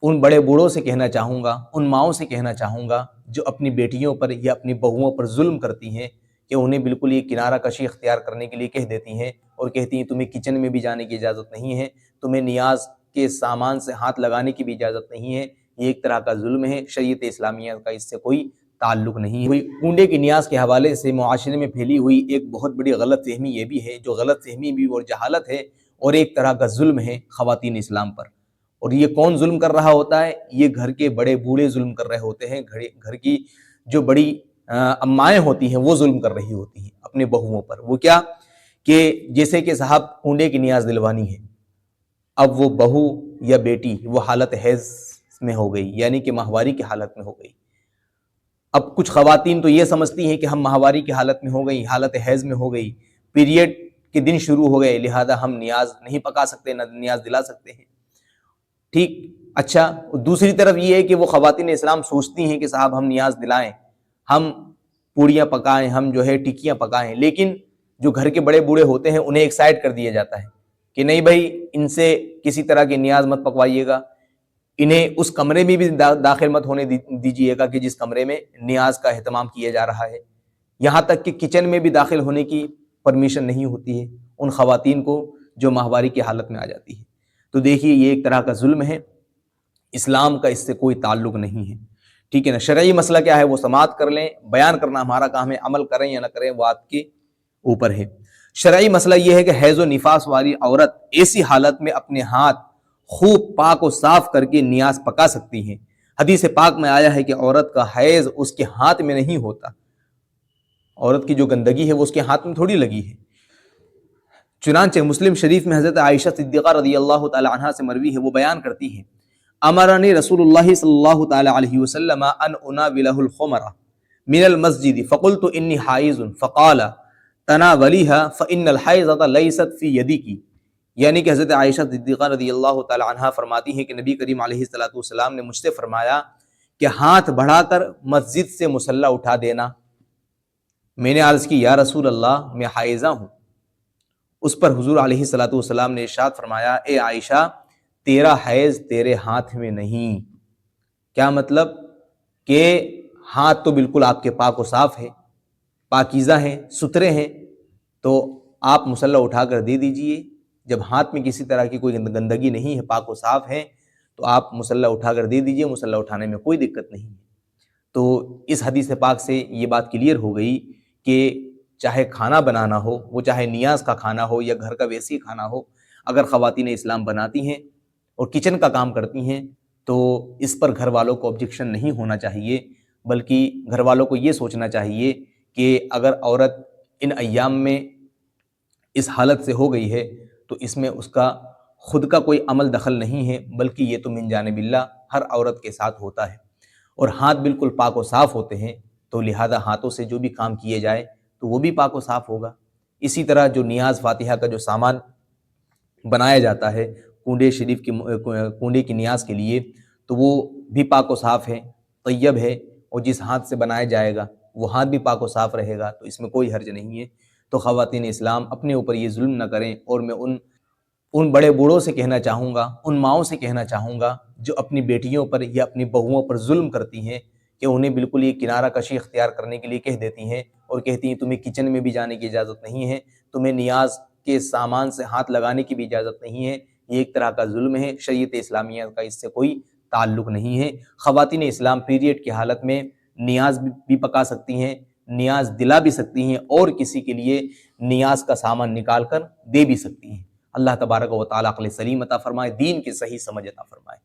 ان بڑے بوڑھوں سے کہنا چاہوں گا، ان ماؤں سے کہنا چاہوں گا جو اپنی بیٹیوں پر یا اپنی بہوؤں پر ظلم کرتی ہیں، کہ انہیں بالکل یہ کنارہ کشی اختیار کرنے کے لیے کہہ دیتی ہیں اور کہتی ہیں تمہیں کچن میں بھی جانے کی اجازت نہیں ہے، تمہیں نیاز کے سامان سے ہاتھ لگانے کی بھی اجازت نہیں ہے۔ یہ ایک طرح کا ظلم ہے، شریعت اسلامیہ کا اس سے کوئی تعلق نہیں ہے۔ کنڈے کی نیاز کے حوالے سے معاشرے میں پھیلی ہوئی ایک بہت بڑی غلط فہمی یہ بھی ہے، جو غلط فہمی بھی اور جہالت ہے اور ایک طرح کا ظلم ہے خواتین اسلام پر۔ اور یہ کون ظلم کر رہا ہوتا ہے؟ یہ گھر کے بڑے بوڑھے ظلم کر رہے ہوتے ہیں، گھر کی جو بڑی امائیں ہوتی ہیں وہ ظلم کر رہی ہوتی ہیں اپنے بہوؤں پر۔ وہ کیا کہ جیسے کہ صاحب کنڈے کی نیاز دلوانی ہے، اب وہ بہو یا بیٹی وہ حالت حیض میں ہو گئی، یعنی کہ ماہواری کی حالت میں ہو گئی۔ اب کچھ خواتین تو یہ سمجھتی ہیں کہ ہم ماہواری کی حالت میں ہو گئی، حالت حیض میں ہو گئی، پیریڈ کے دن شروع ہو گئے، لہذا ہم نیاز نہیں پکا سکتے، نہ نیاز دلا سکتے ہیں۔ ٹھیک، اچھا، دوسری طرف یہ ہے کہ وہ خواتین اسلام سوچتی ہیں کہ صاحب ہم نیاز دلائیں، ہم پوڑیاں پکائیں، ہم جو ہے ٹکیاں پکائیں، لیکن جو گھر کے بڑے بوڑھے ہوتے ہیں انہیں ایک سائڈ کر دیا جاتا ہے کہ نہیں بھائی ان سے کسی طرح کی نیاز مت پکوائیے گا، انہیں اس کمرے میں بھی داخل مت ہونے دیجیے گا کہ جس کمرے میں نیاز کا اہتمام کیا جا رہا ہے، یہاں تک کہ کچن میں بھی داخل ہونے کی پرمیشن نہیں ہوتی ہے ان خواتین کو جو ماہواری کی حالت میں آ جاتی ہے۔ تو دیکھیے یہ ایک طرح کا ظلم ہے، اسلام کا اس سے کوئی تعلق نہیں ہے، ٹھیک ہے نا۔ شرعی مسئلہ کیا ہے وہ سماعت کر لیں، بیان کرنا ہمارا کام ہے، عمل کریں یا نہ کریں وہ آپ کے اوپر ہے۔ شرعی مسئلہ یہ ہے کہ حیض و نفاس والی عورت ایسی حالت میں اپنے ہاتھ خوب پاک و صاف کر کے نیاز پکا سکتی ہیں۔ حدیث پاک میں آیا ہے کہ عورت کا حیض اس کے ہاتھ میں نہیں ہوتا، عورت کی جو گندگی ہے وہ اس کے ہاتھ میں تھوڑی لگی ہے۔ چنانچہ مسلم شریف میں حضرت عائشہ صدیقہ رضی اللہ تعالی عنہا سے مروی ہے، وہ بیان کرتی ہیں امرنی رسول اللہ صلی اللہ تعالی علیہ وسلم ان اناولہ الخمر من المسجد فقلت انی حائض فقال تناوليها فان الحیضة لیست فی یدک، یعنی کہ حضرت عائشہ صدیقہ رضی اللہ تعالی عنہا فرماتی ہیں کہ نبی کریم علیہ السلام نے مجھ سے فرمایا کہ ہاتھ بڑھا کر مسجد سے مصلی اٹھا دینا۔ میں نے عرض کی یا رسول اللہ میں حائضہ ہوں۔ اس پر حضور علیہ السلام نے ارشاد فرمایا اے عائشہ تیرا حیض تیرے ہاتھ میں نہیں۔ کیا مطلب؟ کہ ہاتھ تو بالکل آپ کے پاک و صاف ہے، پاکیزہ ہیں، ستھرے ہیں، تو آپ مصلی اٹھا کر دے دیجئے۔ جب ہاتھ میں کسی طرح کی کوئی گندگی نہیں ہے، پاک و صاف ہے، تو آپ مصلی اٹھا کر دے دیجئے، مصلی اٹھانے میں کوئی دقت نہیں ہے۔ تو اس حدیث پاک سے یہ بات کلیئر ہو گئی کہ چاہے کھانا بنانا ہو، وہ چاہے نیاز کا کھانا ہو یا گھر کا ویسی کھانا ہو، اگر خواتین اسلام بناتی ہیں اور کچن کا کام کرتی ہیں تو اس پر گھر والوں کو آبجیکشن نہیں ہونا چاہیے، بلکہ گھر والوں کو یہ سوچنا چاہیے کہ اگر عورت ان ایام میں اس حالت سے ہو گئی ہے تو اس میں اس کا خود کا کوئی عمل دخل نہیں ہے، بلکہ یہ تو من جانب اللہ ہر عورت کے ساتھ ہوتا ہے، اور ہاتھ بالکل پاک و صاف ہوتے ہیں، تو لہذا ہاتھوں سے جو بھی کام کیے جائے تو وہ بھی پاک و صاف ہوگا۔ اسی طرح جو نیاز فاتحہ کا جو سامان بنایا جاتا ہے کنڈے کی نیاز کے لیے، تو وہ بھی پاک و صاف ہے، طیب ہے، اور جس ہاتھ سے بنایا جائے گا وہ ہاتھ بھی پاک و صاف رہے گا، تو اس میں کوئی حرج نہیں ہے۔ تو خواتین اسلام اپنے اوپر یہ ظلم نہ کریں، اور میں ان بڑے بوڑھوں سے کہنا چاہوں گا، ان ماؤں سے کہنا چاہوں گا جو اپنی بیٹیوں پر یا اپنی بہوؤں پر ظلم کرتی ہیں، کہ انہیں بالکل یہ کنارہ کشی اختیار کرنے کے لیے کہہ دیتی ہیں اور کہتی ہیں تمہیں کچن میں بھی جانے کی اجازت نہیں ہے، تمہیں نیاز کے سامان سے ہاتھ لگانے کی بھی اجازت نہیں ہے۔ یہ ایک طرح کا ظلم ہے، شریعت اسلامیہ کا اس سے کوئی تعلق نہیں ہے۔ خواتین اسلام پیریڈ کی حالت میں نیاز بھی پکا سکتی ہیں، نیاز دلا بھی سکتی ہیں، اور کسی کے لیے نیاز کا سامان نکال کر دے بھی سکتی ہیں۔ اللہ تبارک و تعالیٰ عقل سلیم عطا فرمائے، دین کی صحیح سمجھ عطا فرمائے۔